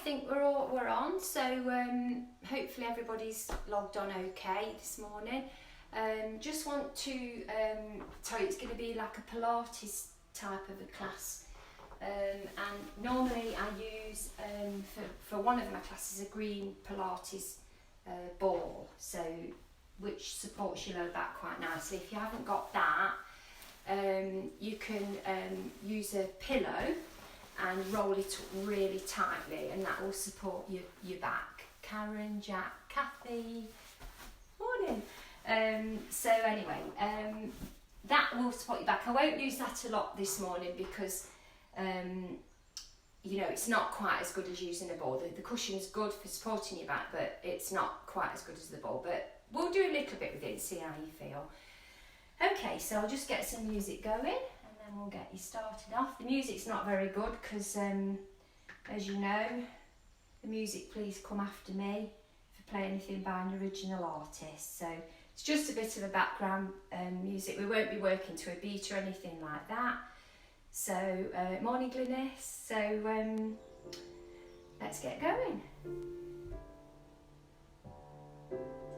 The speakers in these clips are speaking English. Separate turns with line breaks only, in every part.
think we're on. So hopefully everybody's logged on okay this morning. Just want to tell you it's going to be like a Pilates type of a class. And normally I use for one of my classes a green Pilates ball, so which supports your lower back quite nicely. If you haven't got that, you can use a pillow and roll it up really tightly, and that will support your back. Karen, Jack, Kathy, morning. So anyway, that will support your back. I won't use that a lot this morning because you know, it's not quite as good as using a ball. The cushion is good for supporting your back, but it's not quite as good as the ball. But we'll do a little bit with it and see how you feel. Okay, so I'll just get some music going and then we'll get you started off. The music's not very good because, as you know, the music please come after me if I play anything by an original artist. So it's just a bit of a background music. We won't be working to a beat or anything like that. So, morning Glynis, so let's get going.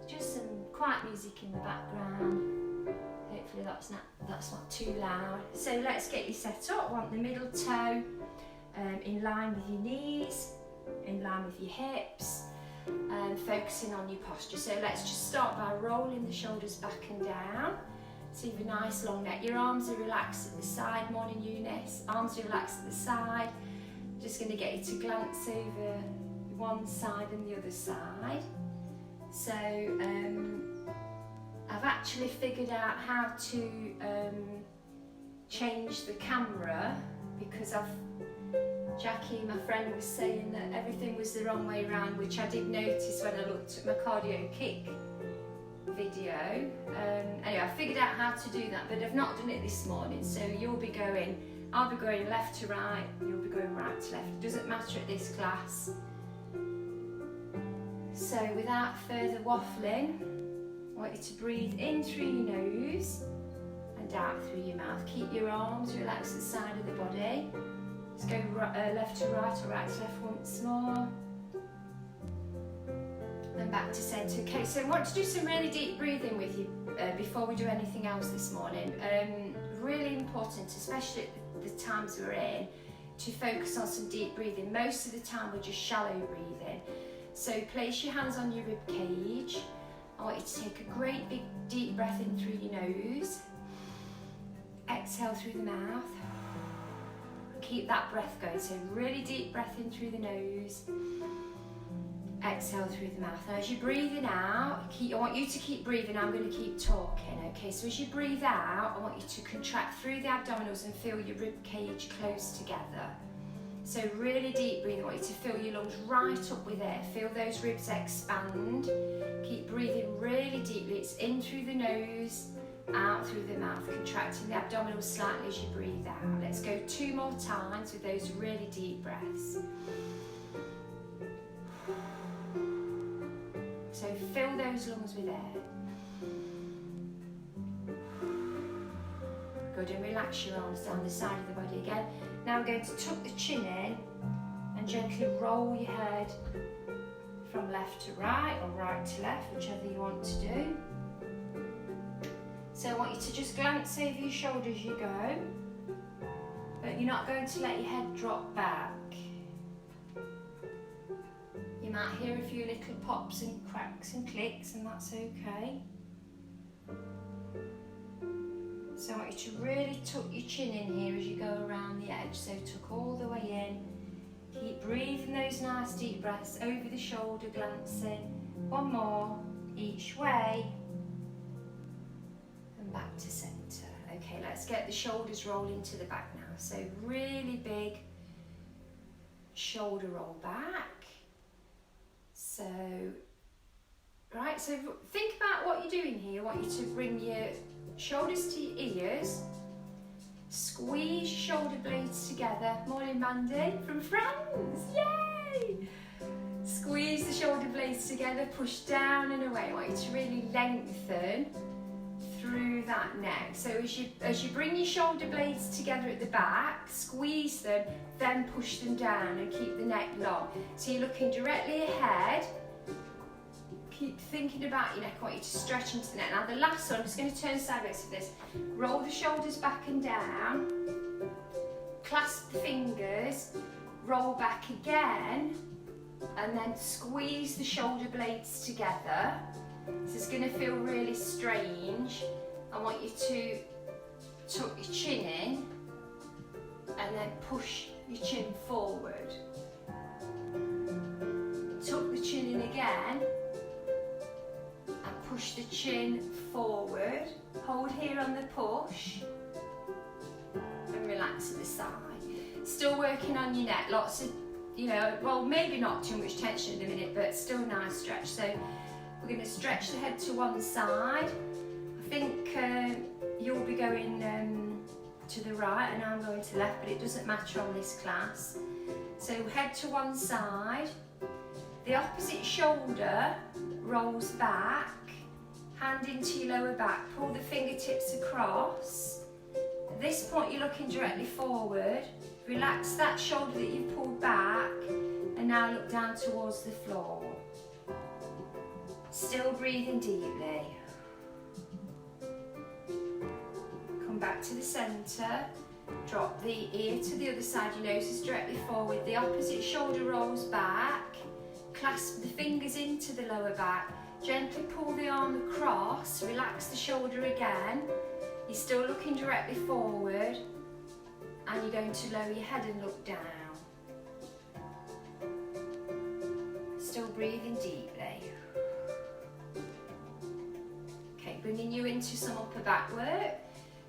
Just some quiet music in the background, hopefully that's not too loud. So let's get you set up. Want the middle toe in line with your knees, in line with your hips, and focusing on your posture. So let's just start by rolling the shoulders back and down. So you have a nice long neck. Your arms are relaxed at the side, morning Eunice. Arms are relaxed at the side. Just going to get you to glance over one side and the other side. So I've actually figured out how to change the camera because Jackie, my friend, was saying that everything was the wrong way around, which I did notice when I looked at my cardio kick video. Anyway, I figured out how to do that, but I've not done it this morning. So I'll be going left to right, you'll be going right to left. It doesn't matter at this class. So without further waffling, I want you to breathe in through your nose and out through your mouth. Keep your arms relaxed at the side of the body. Let's go left to right or right to left once more. And back to centre. Okay, so I want to do some really deep breathing with you before we do anything else this morning. Really important, especially at the times we're in, to focus on some deep breathing. Most of the time we're just shallow breathing. So place your hands on your rib cage. I want you to take a great big deep breath in through your nose. Exhale through the mouth. Keep that breath going. So really deep breath in through the nose. Exhale through the mouth. Now as you're breathing out, I want you to keep breathing. I'm going to keep talking. Okay, so as you breathe out, I want you to contract through the abdominals and feel your rib cage close together. So really deep breathing. I want you to fill your lungs right up with air. Feel those ribs expand. Keep breathing really deeply. It's in through the nose, out through the mouth, contracting the abdominals slightly as you breathe out. Let's go 2 more times with those really deep breaths. So fill those lungs with air. Good, and relax your arms down the side of the body again. Now we're going to tuck the chin in and gently roll your head from left to right or right to left, whichever you want to do. So I want you to just glance over your shoulder as you go, but you're not going to let your head drop back. You might hear a few little pops and cracks and clicks, and that's okay. So I want you to really tuck your chin in here as you go around the edge. So tuck all the way in. Keep breathing those nice deep breaths over the shoulder, glancing. One more each way. And back to centre. Okay, let's get the shoulders rolling to the back now. So really big shoulder roll back. So, right, so think about what you're doing here. I want you to bring your shoulders to your ears, squeeze your shoulder blades together. Morning Mandy from France, yay! Squeeze the shoulder blades together, push down and away. I want you to really lengthen through through that neck. So as you bring your shoulder blades together at the back, squeeze them, then push them down and keep the neck long. So you're looking directly ahead. Keep thinking about your neck. I want you to stretch into the neck. Now the last one, I'm just going to turn sideways for this. Roll the shoulders back and down. Clasp the fingers. Roll back again. And then squeeze the shoulder blades together. This is going to feel really strange. I want you to tuck your chin in and then push your chin forward. Tuck the chin in again and push the chin forward. Hold here on the push and relax to the side. Still working on your neck, lots of, you know, well, maybe not too much tension at the minute, but still nice stretch. So we're going to stretch the head to one side. I think you'll be going to the right and I'm going to the left, but it doesn't matter on this class. So head to one side. The opposite shoulder rolls back, hand into your lower back, pull the fingertips across. At this point you're looking directly forward. Relax that shoulder that you've pulled back and now look down towards the floor. Still breathing deeply. Come back to the centre. Drop the ear to the other side, your nose is directly forward. The opposite shoulder rolls back. Clasp the fingers into the lower back. Gently pull the arm across. Relax the shoulder again. You're still looking directly forward. And you're going to lower your head and look down. Still breathing deeply. Okay, bringing you into some upper back work.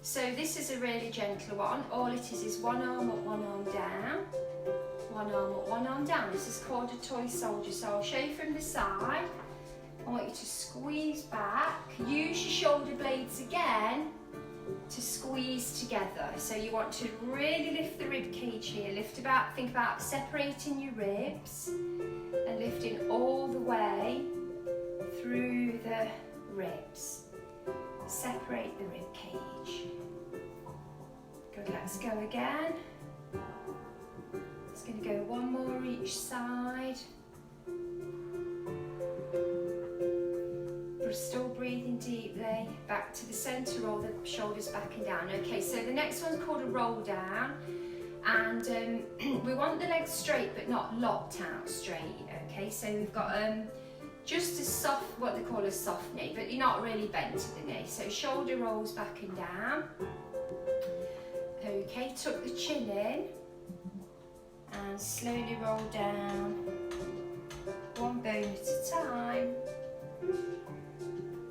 So this is a really gentle one. All it is one arm up, one arm down. One arm up, one arm down. This is called a toy soldier. So I'll show you from the side. I want you to squeeze back. Use your shoulder blades again to squeeze together. So you want to really lift the rib cage here. Think about separating your ribs and lifting all the way through the ribs. Separate the rib cage. Good, let's go again. It's going to go one more each side. We're still breathing deeply. Back to the centre, roll the shoulders back and down. Okay, so the next one's called a roll down. And we want the legs straight but not locked out straight. Okay, so we've got just a soft, what they call a soft knee, but you're not really bent to the knee. So shoulder rolls back and down. Okay, tuck the chin in and slowly roll down. One bone at a time.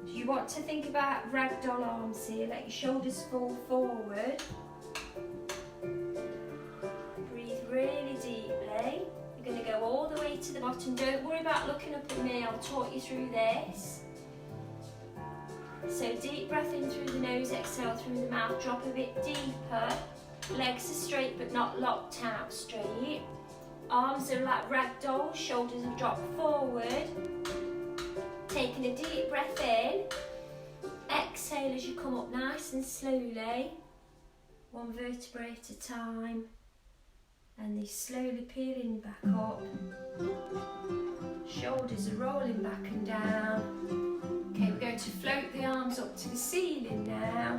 You want to think about ragdoll arms here, let your shoulders fall forward. Breathe really deeply. You're going to go all the way to the bottom. Don't worry about looking up at me, I'll talk you through this. So deep breath in through the nose, exhale through the mouth, drop a bit deeper. Legs are straight but not locked out straight. Arms are like ragdolls, shoulders have dropped forward. Taking a deep breath in, exhale as you come up nice and slowly, one vertebrae at a time, and they're slowly peeling back up. Shoulders are rolling back and down. Okay, we're going to float the arms up to the ceiling now,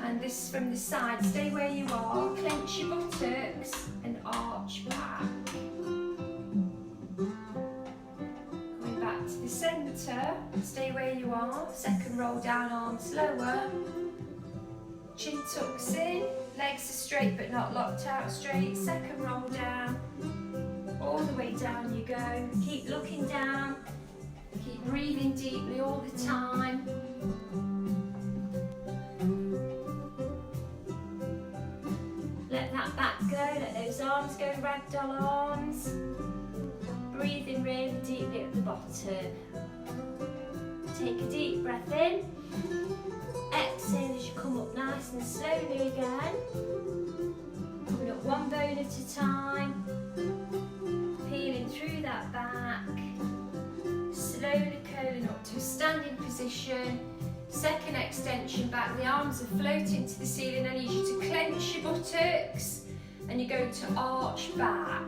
and this from the side. Stay where you are, clench your buttocks and arch back. To the centre, stay where you are, second roll down, arms lower, chin tucks in, legs are straight but not locked out straight, second roll down, all the way down you go, keep looking down, keep breathing deeply all the time. Let that back go, let those arms go, ragdoll arms. Breathing really deeply at the bottom. Take a deep breath in. Exhale as you come up nice and slowly again. Coming up one bone at a time. Peeling through that back. Slowly curling up to a standing position. Second extension back, the arms are floating to the ceiling. I need you to clench your buttocks and you're going to arch back.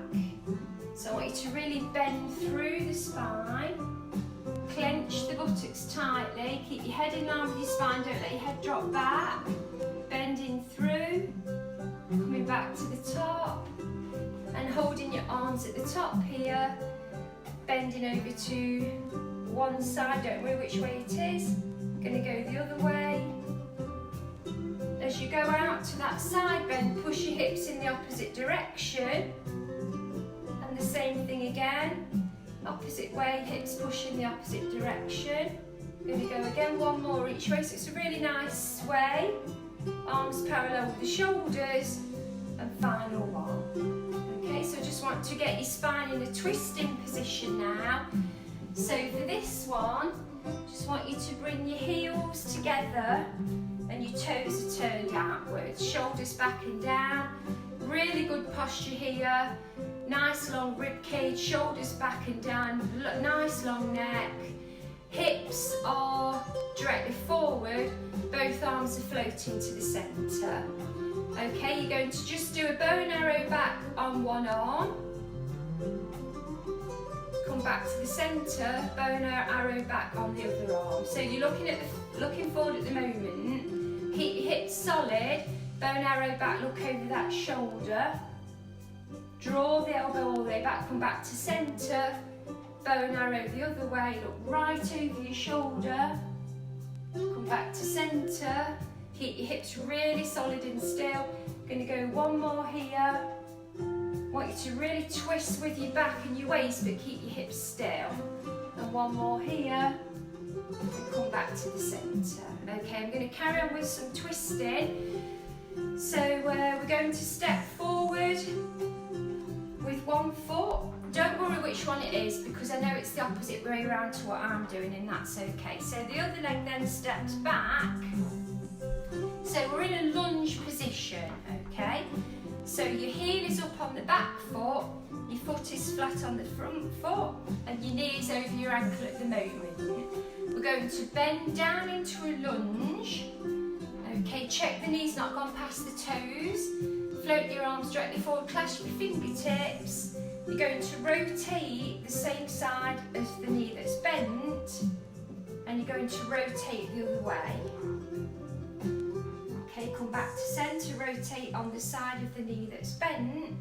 So I want you to really bend through the spine. Clench the buttocks tightly. Keep your head in line with your spine, don't let your head drop back. Bending through, coming back to the top and holding your arms at the top here. Bending over to one side, don't worry which way it is. Going to go the other way. As you go out to that side bend, push your hips in the opposite direction. And the same thing again. Opposite way, hips push in the opposite direction. Going to go again, one more each way. So it's a really nice sway. Arms parallel with the shoulders. And final one. Okay, so just want to get your spine in a twisting position now. So for this one, just want you to bring your heels together and your toes are turned outwards, shoulders back and down. Really good posture here. Nice long rib cage, shoulders back and down, nice long neck. Hips are directly forward, both arms are floating to the centre. Okay, you're going to just do a bow and arrow back on one arm. Come back to the centre, bow and arrow back on the other arm. So you're looking forward at the moment. Keep your hips solid, bow and arrow back, look over that shoulder. Draw the elbow all the way back, come back to centre, bow and arrow the other way, look right over your shoulder. Come back to centre, keep your hips really solid and still. Going to go one more here. Want you to really twist with your back and your waist, but keep your hips still. And one more here. And come back to the centre. Okay, I'm going to carry on with some twisting. So we're going to step forward with one foot. Don't worry which one it is, because I know it's the opposite way around to what I'm doing, and that's okay. So the other leg then steps back. So we're in a lunge position, okay? So your heel is up on the back foot, your foot is flat on the front foot, and your knee is over your ankle at the moment. We're going to bend down into a lunge. Okay, check the knees not gone past the toes. Float your arms directly forward, clasp your fingertips. You're going to rotate the same side as the knee that's bent, and you're going to rotate the other way. Okay, come back to centre, rotate on the side of the knee that's bent,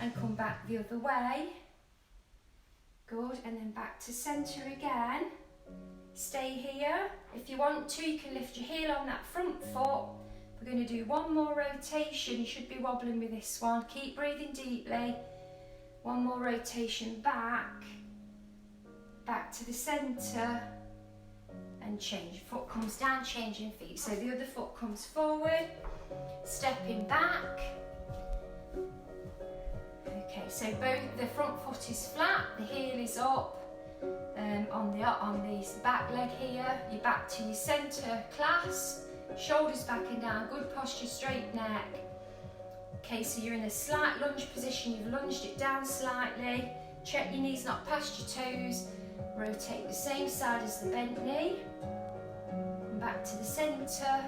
and come back the other way. Good, and then back to centre again. Stay here. If you want to, you can lift your heel on that front foot. We're going to do one more rotation. You should be wobbling with this one. Keep breathing deeply. One more rotation back. Back to the centre. And change. Foot comes down, changing feet. So the other foot comes forward. Stepping back. Okay, so the front foot is flat, the heel is up. On the back leg here, you're back to your centre clasp. Shoulders back and down, good posture, straight neck. Okay, so you're in a slight lunge position, you've lunged it down slightly. Check your knees not past your toes. Rotate the same side as the bent knee. Come back to the centre.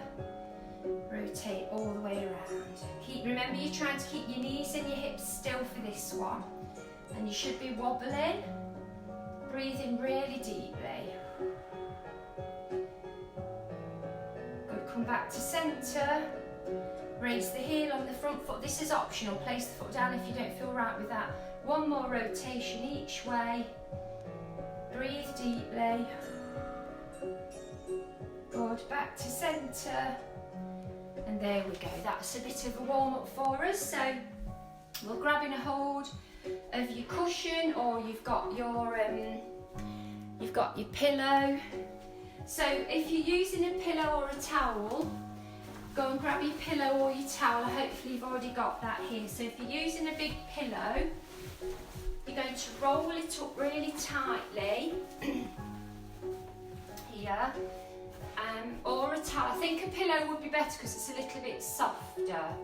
Rotate all the way around. Remember, you're trying to keep your knees and your hips still for this one. And you should be wobbling. Breathing really deeply. Come back to centre, raise the heel on the front foot. This is optional, place the foot down if you don't feel right with that. One more rotation each way. Breathe deeply. Good, back to centre. And there we go, that's a bit of a warm up for us. So we're grabbing a hold of your cushion, or you've got your pillow. So if you're using a pillow or a towel, go and grab your pillow or your towel. Hopefully you've already got that here. So if you're using a big pillow, you're going to roll it up really tightly here, or a towel. I think a pillow would be better because it's a little bit softer.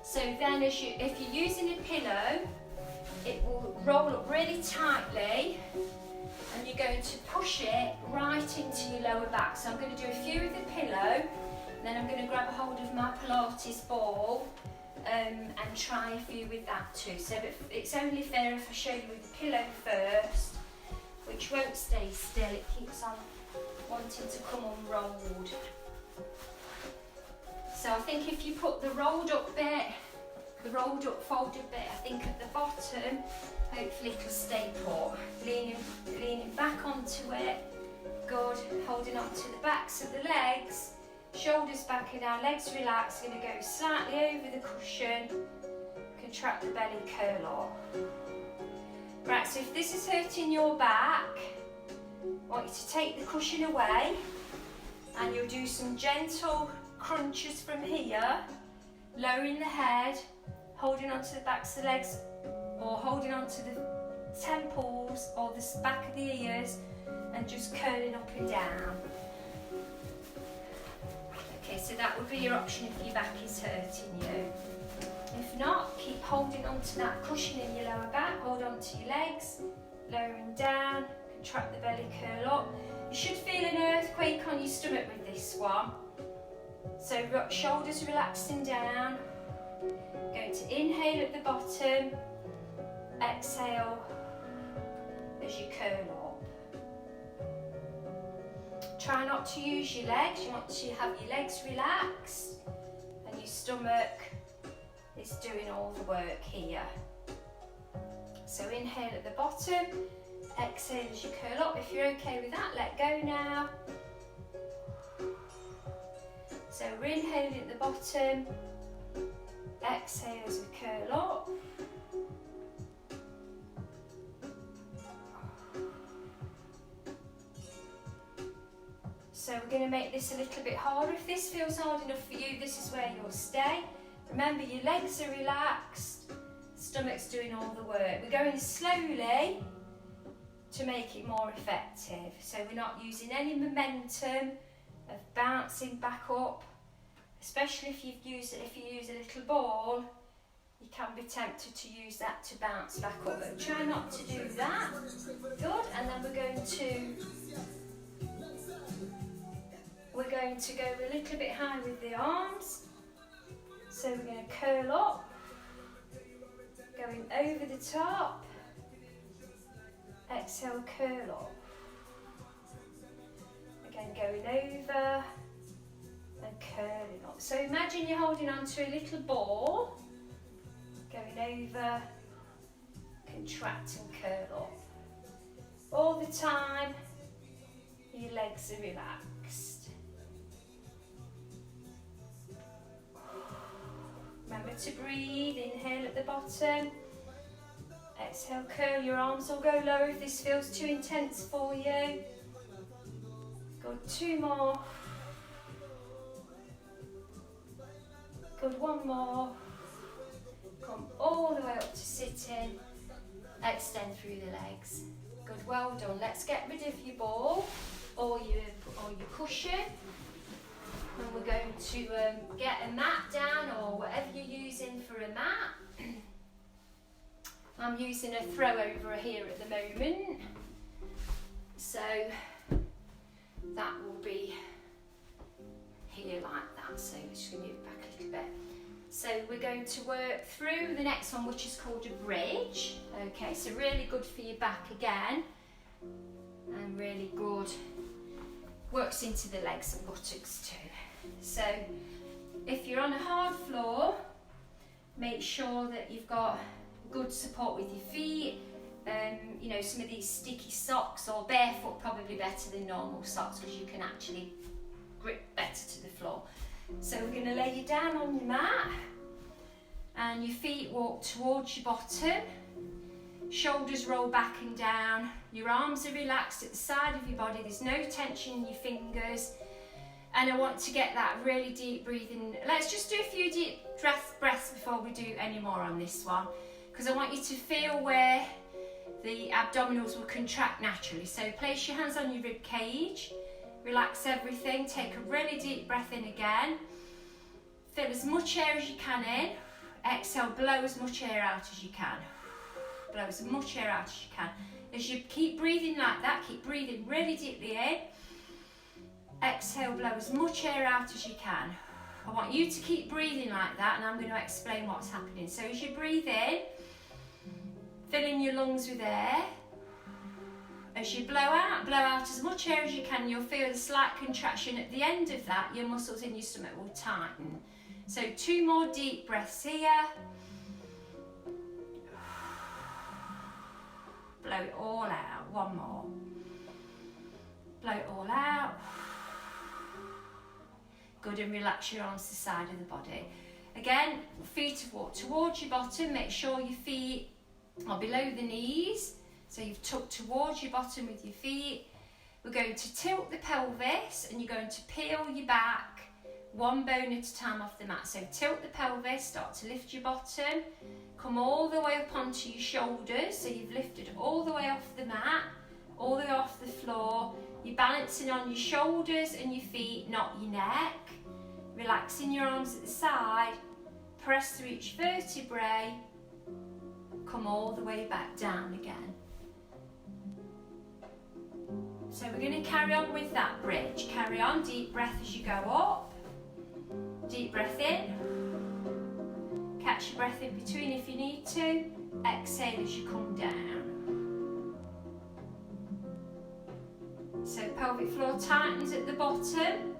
So then if you're using a pillow, it will roll up really tightly and you're going to push it right into your lower back. So I'm going to do a few with the pillow, and then I'm going to grab a hold of my Pilates ball and try a few with that too. So it's only fair if I show you with the pillow first, which won't stay still, it keeps on wanting to come unrolled. So I think if you put the rolled up bit, the rolled up folded bit, I think at the bottom, hopefully it'll stay put. Leaning back onto it, good, holding onto the backs of the legs, shoulders back and down, legs relaxed, going to go slightly over the cushion, contract the belly, curl up. Right, so if this is hurting your back, I want you to take the cushion away and you'll do some gentle crunches from here, lowering the head, holding onto the backs of the legs or holding onto the temples or the back of the ears and just curling up and down. Okay, so that would be your option if your back is hurting you. If not, keep holding onto that cushion in your lower back, hold onto your legs, lowering down, contract the belly, curl up. You should feel an earthquake on your stomach with this one. So shoulders relaxing down, going to inhale at the bottom, exhale as you curl up. Try not to use your legs, you want to have your legs relaxed and your stomach is doing all the work here. So inhale at the bottom, exhale as you curl up. If you're okay with that, let go now. So we're inhaling at the bottom, exhale as we curl up. So we're going to make this a little bit harder. If this feels hard enough for you, this is where you'll stay. Remember, your legs are relaxed, stomach's doing all the work. We're going slowly to make it more effective. So we're not using any momentum of bouncing back up, especially if you use a little ball, you can be tempted to use that to bounce back up, but try not to do that. Good, and then we're going to go a little bit high with the arms. So we're going to curl up, going over the top, exhale, curl up. Again, going over and curling up. So imagine you're holding onto a little ball, going over, contract and curl up. All the time, your legs are relaxed. Remember to breathe, inhale at the bottom, exhale, curl, your arms will go lower if this feels too intense for you. Good, 2 more. Good, 1 more. Come all the way up to sitting, extend through the legs. Good, well done. Let's get rid of your ball or your cushion. And we're going to get a mat down or whatever you're using for a mat. I'm using a throw over here at the moment. So that will be here like that. So just going to move back a little bit. So we're going to work through the next one, which is called a bridge. Okay, so really good for your back again. And really good. Works into the legs and buttocks too. So if you're on a hard floor, make sure that you've got good support with your feet. You know, some of these sticky socks or barefoot probably better than normal socks because you can actually grip better to the floor. So we're going to lay you down on your mat and your feet walk towards your bottom. Shoulders roll back and down. Your arms are relaxed at the side of your body. There's no tension in your fingers. And I want to get that really deep breathing. Let's just do a few deep breaths before we do any more on this one. Because I want you to feel where the abdominals will contract naturally. So place your hands on your rib cage. Relax everything. Take a really deep breath in again. Fill as much air as you can in. Exhale, blow as much air out as you can. blow as much air out as you can. As you keep breathing like that, keep breathing really deeply in. Exhale, blow as much air out as you can. I want you to keep breathing like that, and I'm going to explain what's happening. So as you breathe in, filling your lungs with air. As you blow out as much air as you can. You'll feel a slight contraction. At the end of that, your muscles in your stomach will tighten. So 2 more deep breaths here. Blow it all out. 1 more. Blow it all out. Good, and relax your arms to the side of the body. Again, feet walk towards your bottom. Make sure your feet are below the knees. So you've tucked towards your bottom with your feet. We're going to tilt the pelvis, and you're going to peel your back 1 bone at a time off the mat. So tilt the pelvis, start to lift your bottom, come all the way up onto your shoulders. So you've lifted all the way off the mat, all the way off the floor. You're balancing on your shoulders and your feet, not your neck. Relaxing your arms at the side, press through each vertebrae, come all the way back down again. So we're going to carry on with that bridge. Carry on, deep breath as you go up. Deep breath in. Catch your breath in between if you need to. Exhale as you come down. So pelvic floor tightens at the bottom.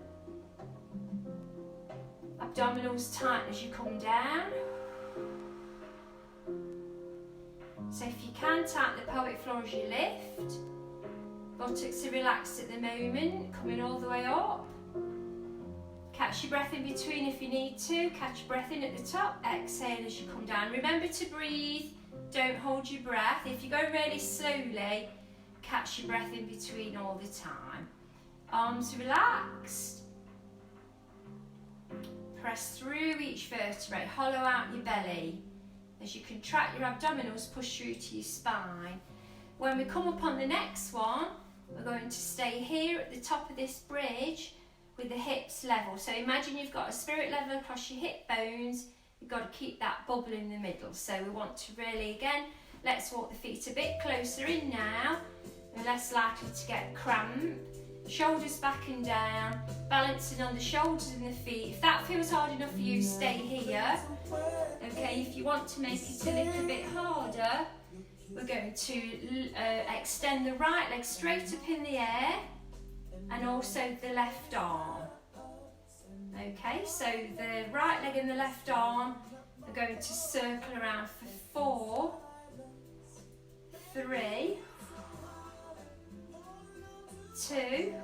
Abdominals tighten as you come down. So if you can, tighten the pelvic floor as you lift. Buttocks are relaxed at the moment, coming all the way up. Catch your breath in between if you need to. Catch your breath in at the top. Exhale as you come down. Remember to breathe. Don't hold your breath. If you go really slowly, catch your breath in between all the time. Arms relaxed. Press through each vertebrae. Hollow out your belly. As you contract your abdominals, push through to your spine. When we come up on the next one, we're going to stay here at the top of this bridge with the hips level. So imagine you've got a spirit level across your hip bones. You've got to keep that bubble in the middle. So we want to really, again, let's walk the feet a bit closer in now. We're less likely to get cramp. Shoulders back and down, balancing on the shoulders and the feet. If that feels hard enough for you, stay here. Okay, if you want to make it a little bit harder, we're going to extend the right leg straight up in the air, and also the left arm. Okay, so the right leg and the left arm are going to circle around for 4, 3, 2,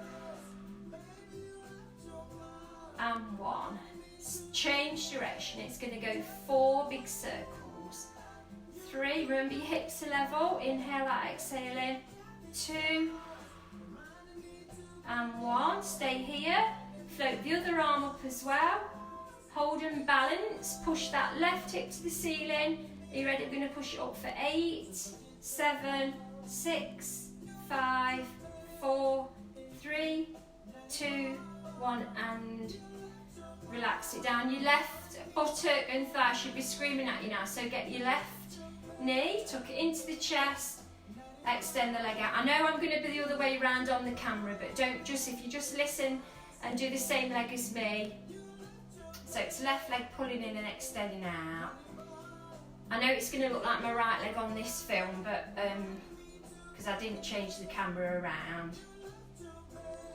and 1. Change direction. It's going to go 4 big circles. 3, remember your hips are level. Inhale out, exhale in. 2, and 1. Stay here. Float the other arm up as well. Hold and balance. Push that left hip to the ceiling. Are you ready? We're going to push it up for 8, 7, 6, 5, 4, 3, 2, 1, and relax it down. Your left buttock and thigh should be screaming at you now. So get your left knee, tuck it into the chest, extend the leg out. I know I'm going to be the other way around on the camera, but if you just listen and do the same leg as me. So it's left leg pulling in and extending out. I know it's going to look like my right leg on this film, but because I didn't change the camera around.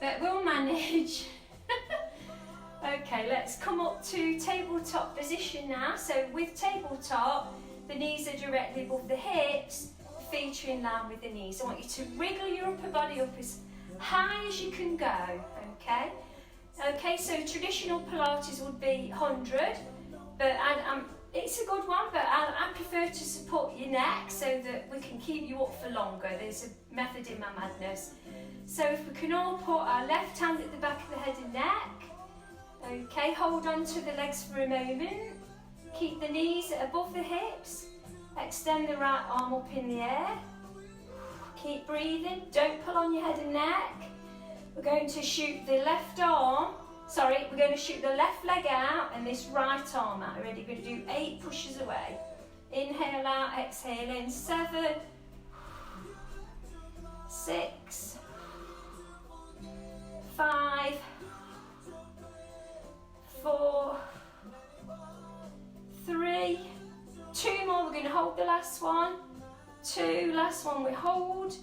But we'll manage. Okay, let's come up to tabletop position now. So with tabletop, the knees are directly above the hips, feet are in line with the knees. I want you to wriggle your upper body up as high as you can go, okay? Okay, so traditional Pilates would be 100, but it's a good one, but I prefer to support your neck so that we can keep you up for longer. There's a method in my madness. So if we can all put our left hand at the back of the head and neck, okay, hold on to the legs for a moment. Keep the knees above the hips. Extend the right arm up in the air. Keep breathing. Don't pull on your head and neck. We're going to shoot the left leg out and this right arm out. Ready? We're going to do 8 pushes away. Inhale out, exhale in. 7, 6, 5, 4, 3, 2 more. We're going to hold the last one. 2, last one we hold.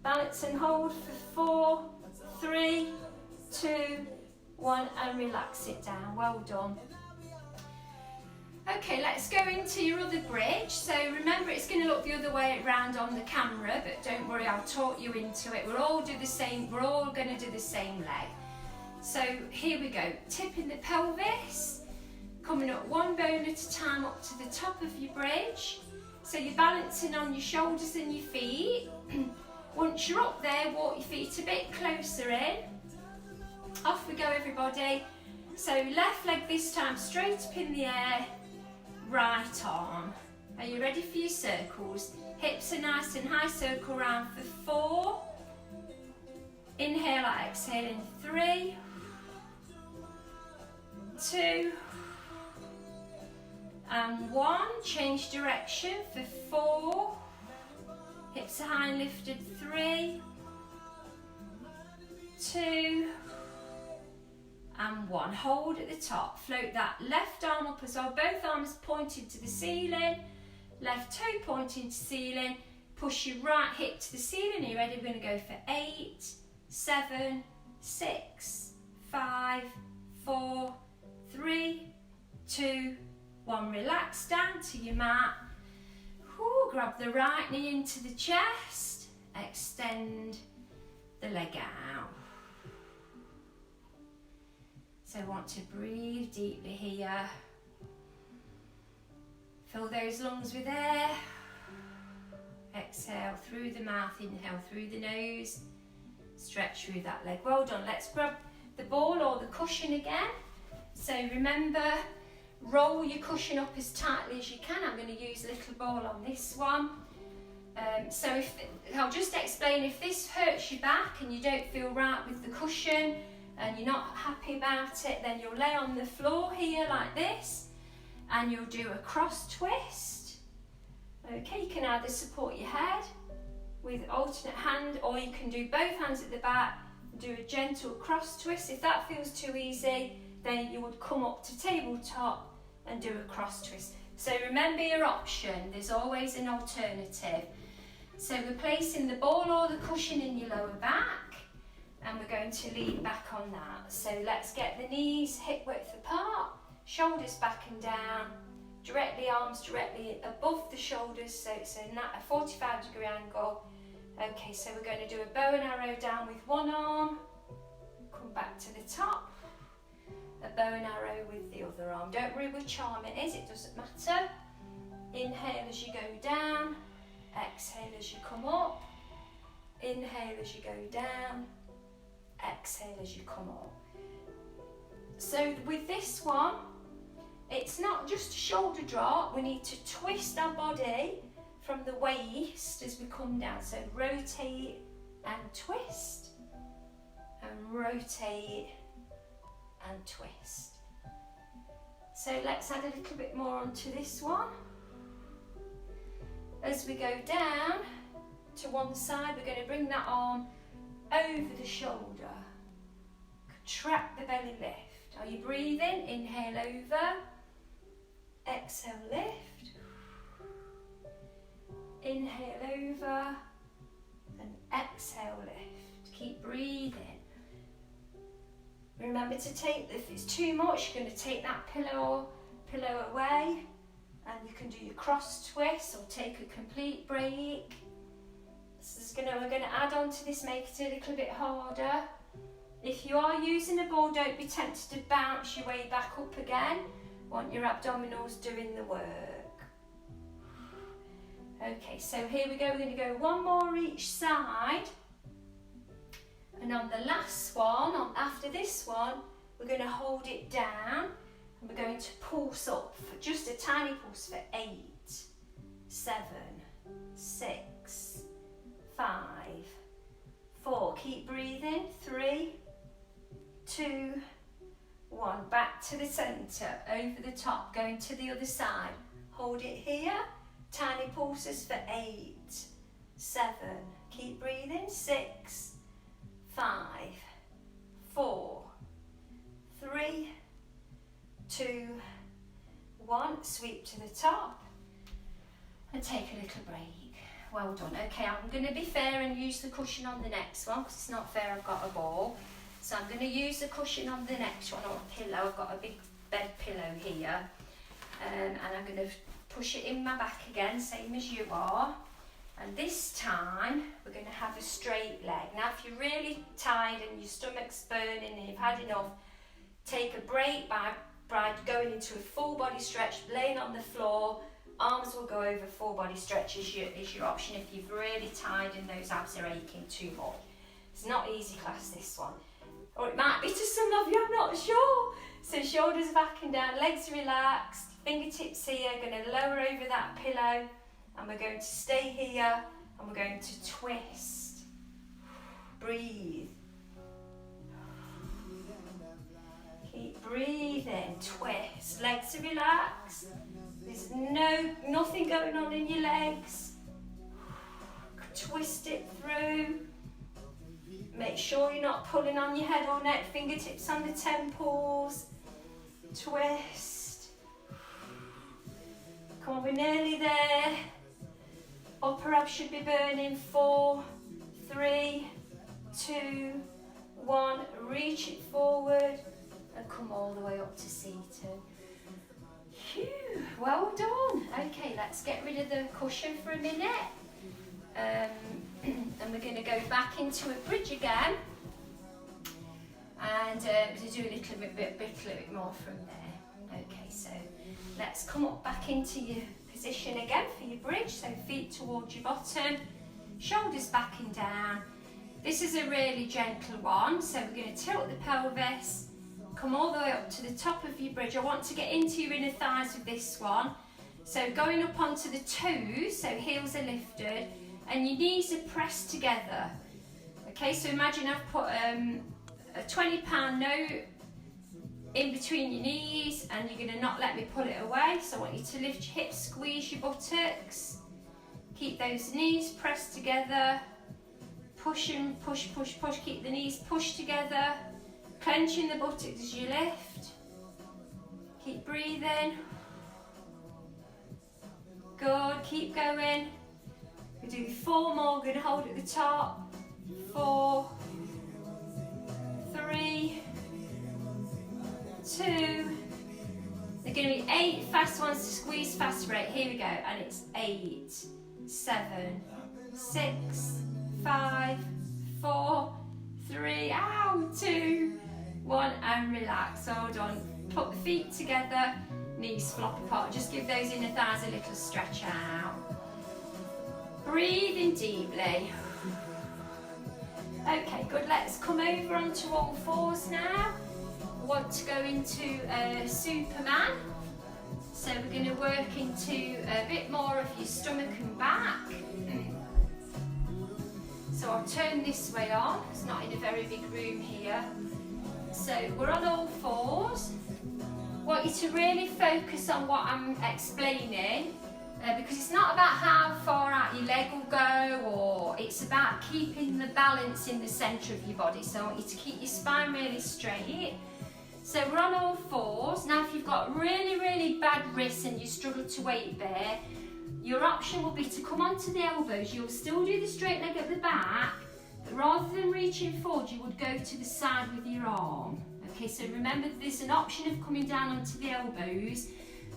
Balance and hold for 4, 3, 2, 1, and relax it down. Well done. Okay, let's go into your other bridge. So remember, it's going to look the other way around on the camera, but don't worry, I'll talk you into it. We're all going to do the same leg. So here we go. Tipping the pelvis, coming up one bone at a time up to the top of your bridge. So you're balancing on your shoulders and your feet. Once you're up there, walk your feet a bit closer in. Off we go, everybody. So left leg this time, straight up in the air. Right arm. Are you ready for your circles? Hips are nice and high, circle round for 4. Inhale out, exhale in. 3, 2, and 1. Change direction for 4. Hips are high and lifted. 3, 2, and 1. Hold at the top. Float that left arm up as well. Both arms pointed to the ceiling. Left toe pointing to ceiling. Push your right hip to the ceiling. Are you ready? We're going to go for 8, 7, 6, 5, 4, 3, 2, 1. Relax down to your mat. Ooh, grab the right knee into the chest. Extend the leg out. So want to breathe deeply here. Fill those lungs with air. Exhale through the mouth, inhale through the nose. Stretch through that leg. Well done. Let's grab the ball or the cushion again. So remember, roll your cushion up as tightly as you can. I'm going to use a little ball on this one. So I'll just explain, if this hurts your back and you don't feel right with the cushion, and you're not happy about it, then you'll lay on the floor here like this, and you'll do a cross twist. Okay, you can either support your head with alternate hand, or you can do both hands at the back and do a gentle cross twist. If that feels too easy, then you would come up to tabletop and do a cross twist. So remember your option, there's always an alternative. So we're placing the ball or the cushion in your lower back, and we're going to lean back on that. So let's get the knees hip width apart, shoulders back and down, arms directly above the shoulders, so it's a 45-degree angle. Okay, so we're going to do a bow and arrow down with one arm, come back to the top, a bow and arrow with the other arm. Don't worry which arm it is, it doesn't matter. Inhale as you go down, exhale as you come up, inhale as you go down, exhale as you come up. So with this one, it's not just a shoulder drop, we need to twist our body from the waist as we come down. So rotate and twist, and rotate and twist. So let's add a little bit more onto this one. As we go down to one side, we're going to bring that arm over the shoulder. Contract the belly lift. Are you breathing? Inhale over. Exhale lift. Inhale over. And exhale lift. Keep breathing. Remember to take, if it's too much, you're going to take that pillow away. And you can do your cross twist or take a complete break. We're going to add on to this, make it a little bit harder. If you are using a ball, don't be tempted to bounce your way back up again. Want your abdominals doing the work. Okay, so here we go. We're going to go one more each side. And on the last one, after this one, we're going to hold it down. And we're going to pulse up, for just a tiny pulse for 8, 7, 6, 5, 4. Keep breathing. 3, 2, 1. Back to the centre, over the top, going to the other side. Hold it here. pulses for 8, 7, keep breathing, 6, 5, 4, 3, 2, 1, sweep to the top and take a little break. Well done. Okay, I'm going to be fair and use the cushion on the next one because it's not fair I've got a ball. So I'm going to use the cushion on the next one, or a pillow. I've got a big bed pillow here, and I'm going to push it in my back again, same as you are. And this time we're going to have a straight leg. Now if you're really tired and your stomach's burning and you've had enough, take a break by going into a full body stretch, laying on the floor. Arms will go over, full body stretch is your option if you've really tired and those abs are aching too much. It's not easy class, this one. Or it might be to some of you, I'm not sure. So shoulders back and down, legs relaxed, fingertips here, going to lower over that pillow, and we're going to stay here, and we're going to twist. Breathe. Keep breathing, twist. Legs are relaxed. There's nothing going on in your legs. Twist it through. Make sure you're not pulling on your head or neck, fingertips on the temples. Twist. Come on, we're nearly there. Upper abs should be burning. 4, 3, 2, 1. Reach it forward and come all the way up to seated. Phew, well done. Okay, let's get rid of the cushion for a minute. And we're going to go back into a bridge again. And we'll do a little bit more from there. Okay, so let's come up back into your position again for your bridge. So feet towards your bottom, shoulders back and down. This is a really gentle one. So we're going to tilt the pelvis. Come all the way up to the top of your bridge. I want to get into your inner thighs with this one. So going up onto the toes, so heels are lifted, and your knees are pressed together. Okay, so imagine I've put a £20 note in between your knees, and you're going to not let me pull it away. So I want you to lift your hips, squeeze your buttocks, keep those knees pressed together, push and push, push, push, keep the knees pushed together. Clenching the buttocks as you lift. Keep breathing. Good, keep going. We'll do 4 more, we're going to hold at the top. 4, 3, 2. There are going to be 8 fast ones to squeeze fast rate. Here we go, and it's 8, 7, 6, 5, 4, 3, 2, 1, and relax. Hold on. Put the feet together, knees flop apart. Just give those inner thighs a little stretch out. Breathe in deeply. Okay, good. Let's come over onto all fours now. I want to go into Superman. So we're going to work into a bit more of your stomach and back. So I'll turn this way on. It's not in a very big room here. So we're on all fours. I want you to really focus on what I'm explaining, because it's not about how far out your leg will go, or it's about keeping the balance in the centre of your body. So I want you to keep your spine really straight. So we're on all fours. Now if you've got really, really bad wrists and you struggle to weight bear, your option will be to come onto the elbows. You'll still do the straight leg at the back, but rather than reaching forward, you would go to the side with your arm. Okay, so remember there's an option of coming down onto the elbows,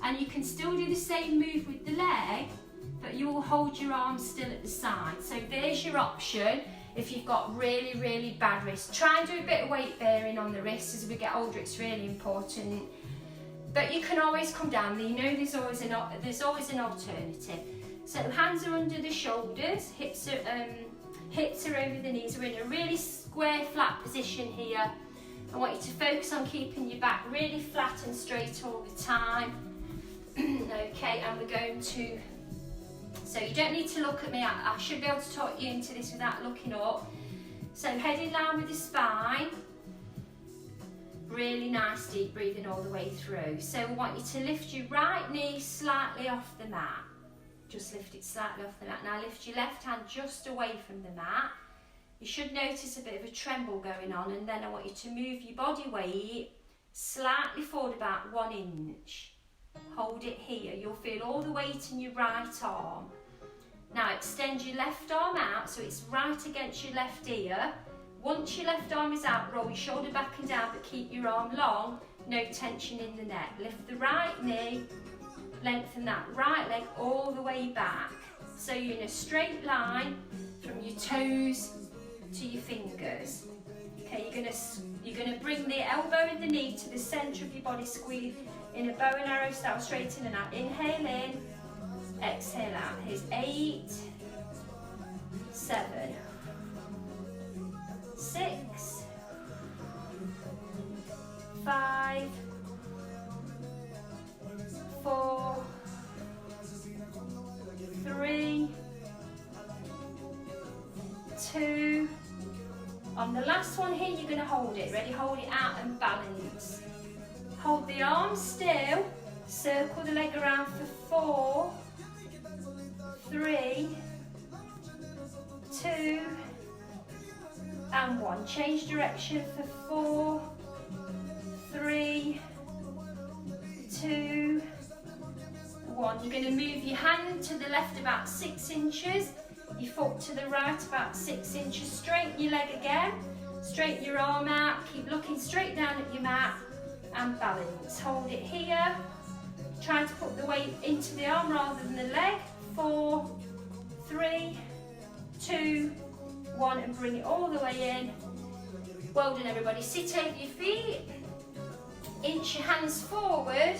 and you can still do the same move with the leg, but you will hold your arm still at the side. So there's your option if you've got really, really bad wrists. Try and do a bit of weight bearing on the wrists. As we get older, it's really important. But you can always come down. You know there's always an alternative. So hands are under the shoulders, hips are over the knees. We're in a really square, flat position here. I want you to focus on keeping your back really flat and straight all the time. Okay, and we're going to, so you don't need to look at me. I should be able to talk you into this without looking up. So head in line with the spine. Really nice deep breathing all the way through. So we want you to lift your right knee slightly off the mat. just lift it slightly off the mat. Now lift your left hand just away from the mat. You should notice a bit of a tremble going on, and then I want you to move your body weight slightly forward about 1 inch. Hold it here. You'll feel all the weight in your right arm. Now extend your left arm out so it's right against your left ear. Once your left arm is out, roll your shoulder back and down, but keep your arm long, no tension in the neck. Lift the right knee, lengthen that right leg all the way back. So you're in a straight line from your toes to your fingers. Okay, you're gonna bring the elbow and the knee to the centre of your body, squeeze in a bow and arrow style, straight in and out. Inhale in, exhale out. Here's 8, 7, 6, 5, 4, 3, 2. On the last one here, you're going to hold it. Ready? Hold it out and balance. Hold the arm still. Circle the leg around for 4, 3, 2, and 1. Change direction for 4, 3, 2, 1. You're going to move your hand to the left about 6 inches. Your foot to the right about 6 inches. Straighten your leg again. Straighten your arm out. Keep looking straight down at your mat and balance. Hold it here. Try to put the weight into the arm rather than the leg. 4, 3, 2, 1, and bring it all the way in. Well done, everybody. Sit over your feet. Inch your hands forward.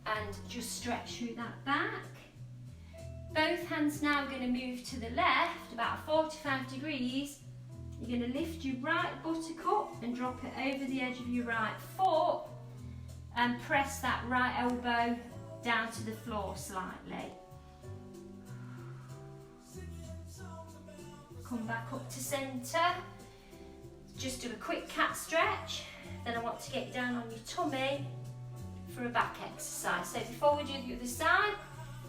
And just stretch through that back. Both hands now are going to move to the left about 45 degrees. You're going to lift your right buttock up and drop it over the edge of your right foot and press that right elbow down to the floor slightly. Come back up to centre. Just do a quick cat stretch. Then I want to get down on your tummy for a back exercise. So before we do the other side,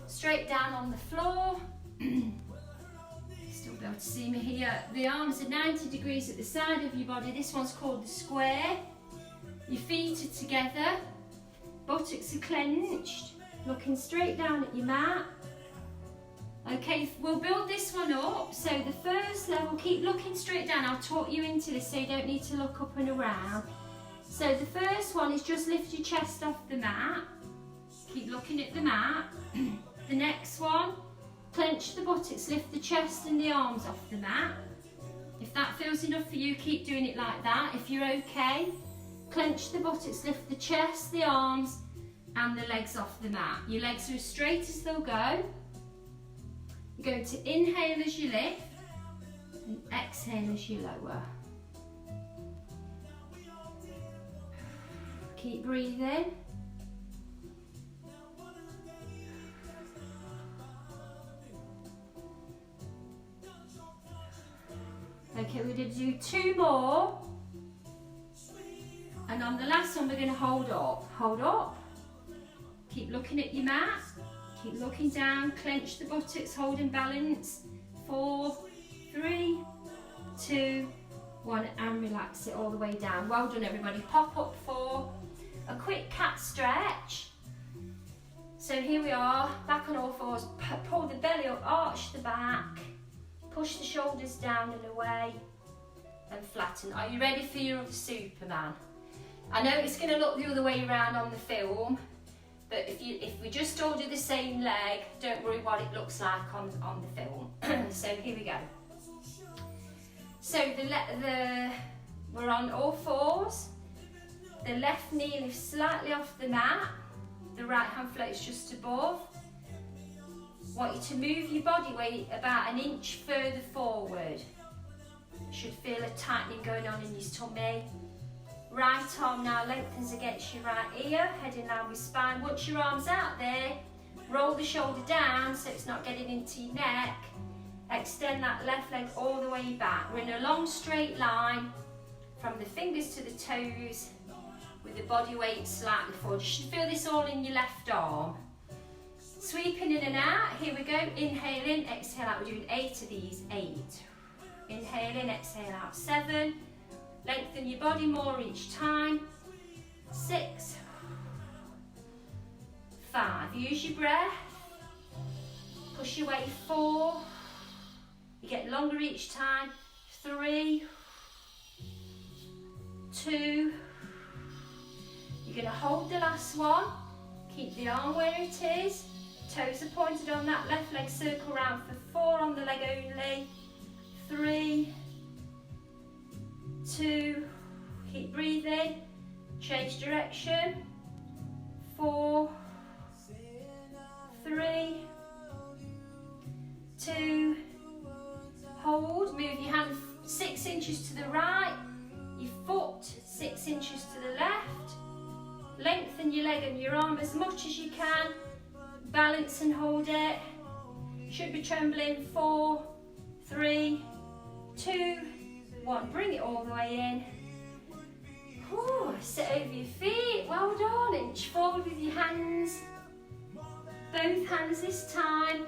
straight down on the floor. Still be able to see me here. The arms are 90 degrees at the side of your body. This one's called the square. Your feet are together, buttocks are clenched, looking straight down at your mat. Okay, we'll build this one up. So the first level, keep looking straight down. I'll talk you into this so you don't need to look up and around. So the first one is just lift your chest off the mat. Keep looking at the mat. The next one, clench the buttocks, lift the chest and the arms off the mat. If that feels enough for you, keep doing it like that. If you're okay, clench the buttocks, lift the chest, the arms and the legs off the mat. Your legs are as straight as they'll go. You're going to inhale as you lift and exhale as you lower. Keep breathing. Okay, we're going to do 2 more. And on the last one, we're going to hold up. Hold up. Keep looking at your mat. Keep looking down. Clench the buttocks, hold and balance. 4, 3, 2, 1, and relax it all the way down. Well done, everybody. Pop up for a quick cat stretch. So here we are, back on all fours. Pull the belly up, arch the back. Push the shoulders down and away and flatten. Are you ready for your other Superman? I know it's going to look the other way around on the film, but if we just all do the same leg, don't worry what it looks like on the film. So here we go. So we're on all fours. The left knee lifts slightly off the mat. The right hand floats just above. Want you to move your body weight about 1 inch further forward. Should feel a tightening going on in your tummy. Right arm now lengthens against your right ear, head in line with spine. Once your arm's out there, roll the shoulder down so it's not getting into your neck. Extend that left leg all the way back. We're in a long straight line from the fingers to the toes with the body weight slightly forward. You should feel this all in your left arm. Sweeping in and out, here we go, inhale in, exhale out. We're doing 8 of these, 8. Inhale in, exhale out, 7. Lengthen your body more each time. 6. 5, use your breath. Push your way, 4. You get longer each time. 3. 2. You're going to hold the last one. Keep the arm where it is. Toes are pointed on that left leg, circle round for 4 on the leg only. 3, 2, keep breathing, change direction. 4, 3, 2, hold, move your hand 6 inches to the right, your foot 6 inches to the left. Lengthen your leg and your arm as much as you can. Balance and hold it. Should be trembling. 4, 3, 2, 1. Bring it all the way in. Ooh, sit over your feet. Well done. Inch forward with your hands. Both hands this time.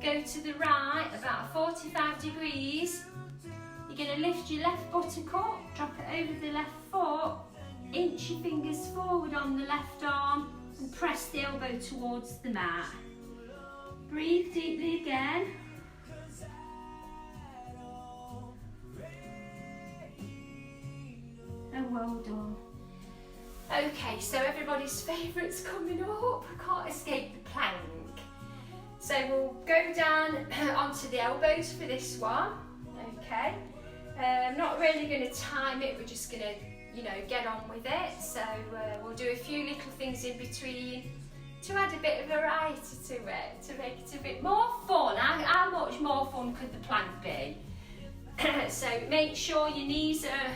Go to the right about 45 degrees. You're going to lift your left buttock, drop it over the left foot. Inch your fingers forward on the left arm and press the elbow towards the mat. Breathe deeply again. And well done. Okay, so everybody's favourite's coming up. I can't escape the plank. So we'll go down onto the elbows for this one. Okay. I'm not really going to time it, we're just going to get on with it. So we'll do a few little things in between to add a bit of variety to it, to make it a bit more fun. How much more fun could the plank be? So make sure your knees are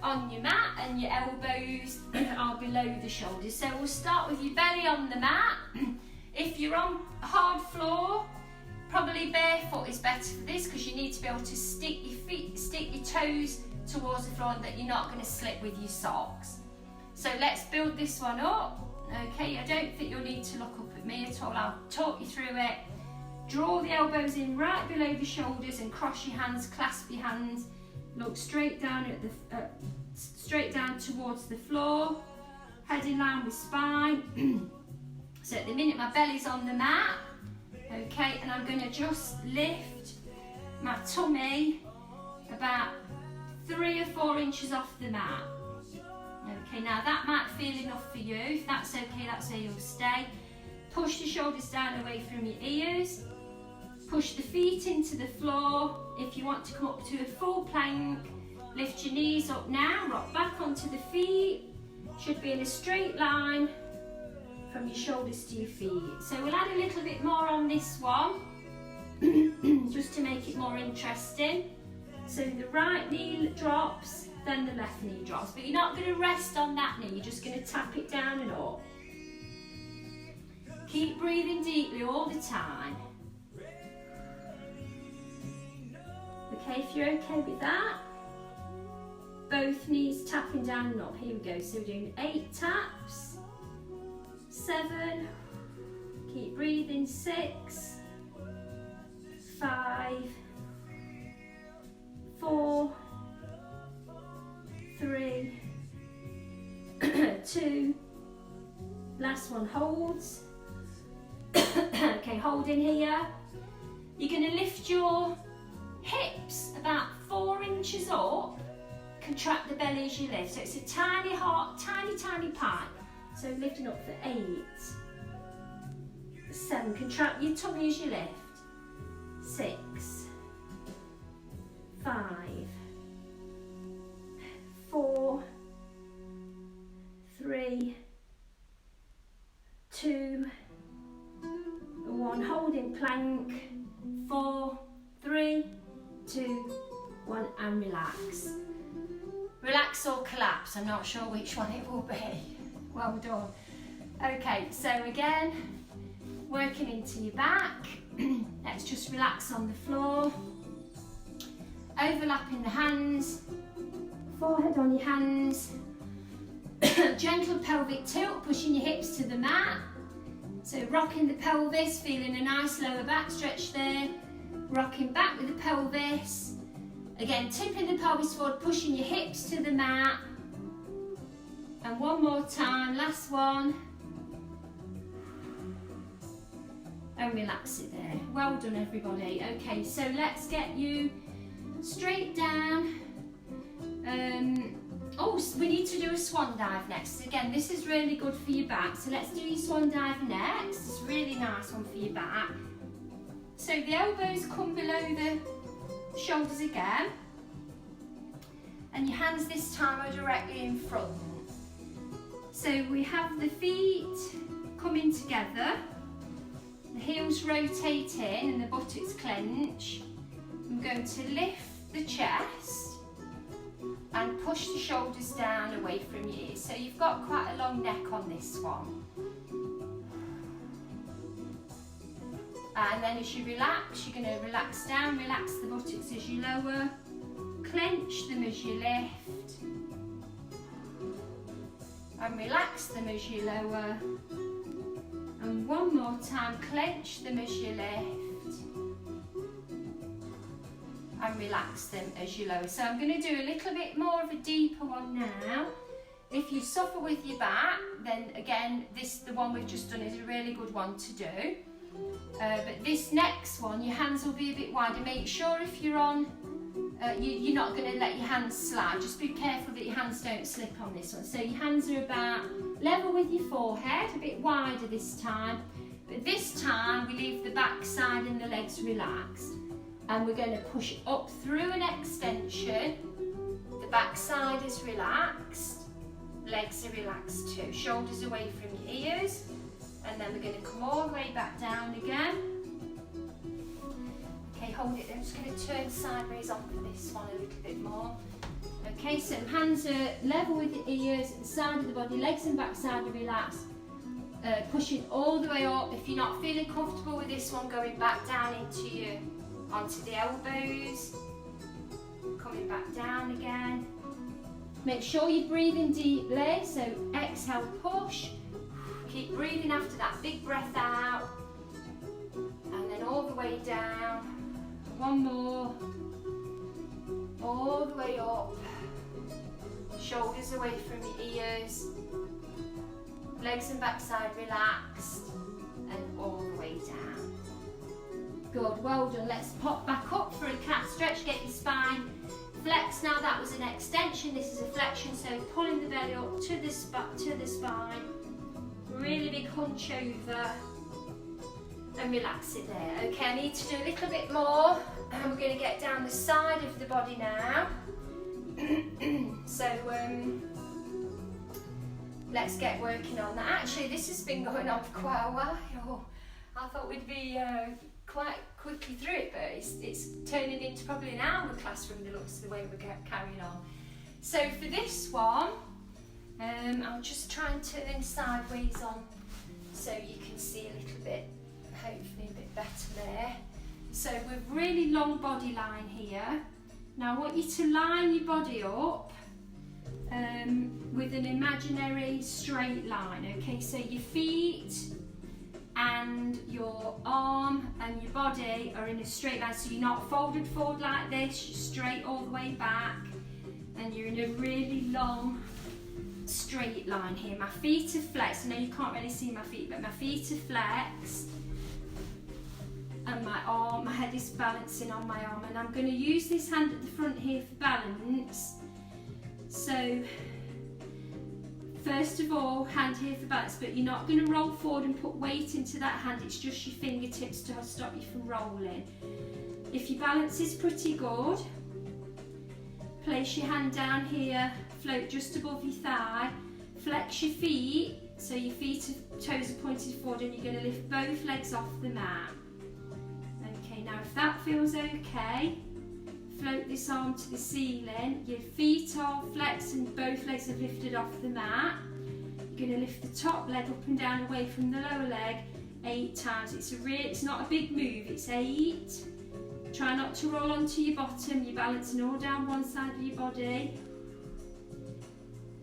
on your mat and your elbows are below the shoulders. So we'll start with your belly on the mat. If you're on hard floor, probably barefoot is better for this because you need to be able to stick your toes towards the floor and that you're not going to slip with your socks. So let's build this one up. Okay, I don't think you'll need to look up at me at all. I'll talk you through it. Draw the elbows in right below the shoulders and cross your hands, clasp your hands. Look straight down straight down towards the floor. Head in line with spine. So at the minute my belly's on the mat. Okay, and I'm going to just lift my tummy about 3 or 4 inches off the mat. Okay, now that might feel enough for you. If that's okay, that's where you'll stay. Push the shoulders down away from your ears. Push the feet into the floor. If you want to come up to a full plank, lift your knees up now, rock back onto the feet. Should be in a straight line from your shoulders to your feet. So we'll add a little bit more on this one, just to make it more interesting. So the right knee drops, then the left knee drops, but you're not going to rest on that knee, you're just going to tap it down and up. Keep breathing deeply all the time. Okay, if you're okay with that, both knees tapping down and up. Here we go, so we're doing 8 taps, 7, keep breathing, 6, 5, 4, 3, 2, last one holds. Okay, hold in here. You're going to lift your hips about 4 inches up, contract the belly as you lift. So it's a tiny heart, tiny pipe. So lifting up for 8, 7, contract your tummy as you lift. 6, 5, 4, 3, 2, 1. Holding plank. 4, 3, 2, 1, and relax. Relax or collapse, I'm not sure which one it will be. Well done. Okay, so again, working into your back. Let's just relax on the floor. Overlapping the hands, forehead on your hands. Gentle pelvic tilt, pushing your hips to the mat. So rocking the pelvis, feeling a nice lower back stretch there. Rocking back with the pelvis. Again, tipping the pelvis forward, pushing your hips to the mat. And one more time, last one. And relax it there. Well done, everybody. Okay, so let's get you straight down. Oh, we need to do a swan dive next. Again, this is really good for your back. So let's do your swan dive next. It's a really nice one for your back. So the elbows come below the shoulders again. And your hands this time are directly in front. So we have the feet coming together. The heels rotate in and the buttocks clench. I'm going to lift the chest and push the shoulders down away from your ears. So you've got quite a long neck on this one. And then as you relax, you're going to relax down, relax the buttocks as you lower, clench them as you lift, and relax them as you lower. And one more time, clench them as you lift and relax them as you lower. So I'm going to do a little bit more of a deeper one now. If you suffer with your back, then again, the one we've just done is a really good one to do. But this next one, your hands will be a bit wider. Make sure if you're on, you're not going to let your hands slide. Just be careful that your hands don't slip on this one. So your hands are about level with your forehead, a bit wider this time. But this time we leave the back side and the legs relaxed. And we're going to push up through an extension. The back side is relaxed, legs are relaxed too. Shoulders away from your ears. And then we're going to come all the way back down again. Okay, hold it. I'm just going to turn sideways on for this one a little bit more. Okay, so hands are level with your ears, the side of the body, legs and back side are relaxed. Pushing all the way up. If you're not feeling comfortable with this one, going back down onto the elbows. Coming back down again. Make sure you're breathing deeply, so exhale, push. Keep breathing after that, big breath out. And then all the way down. One more. All the way up. Shoulders away from your ears. Legs and backside relaxed. And all the way down. Good, well done. Let's pop back up for a cat stretch. Get your spine flexed. Now that was an extension. This is a flexion, so pulling the belly up to the spine. Really big hunch over. And relax it there. Okay, I need to do a little bit more. And we're going to get down the side of the body now. So let's get working on that. Actually, this has been going on for quite a while. I thought we'd be quite quickly through it, but it's turning into probably an hour class from the looks of the way we're carrying on. So for this one, I'll just try and turn sideways on so you can see a little bit, hopefully a bit better there. So we've really long body line here. Now I want you to line your body up with an imaginary straight line, okay? So your feet and your arm and your body are in a straight line, so you're not folded forward like this, you're straight all the way back, and you're in a really long straight line here. My feet are flexed. I know you can't really see my feet, but my feet are flexed, and my head is balancing on my arm, and I'm going to use this hand at the front here for balance. So first of all, hand here for balance, but you're not going to roll forward and put weight into that hand. It's just your fingertips to stop you from rolling. If your balance is pretty good, place your hand down here, float just above your thigh, flex your feet, so your toes are pointed forward, and you're going to lift both legs off the mat. Okay, now if that feels okay, float this arm to the ceiling, your feet are flexed and both legs are lifted off the mat. You're going to lift the top leg up and down away from the lower leg 8 times. It's not a big move, it's 8. Try not to roll onto your bottom, you're balancing all down one side of your body.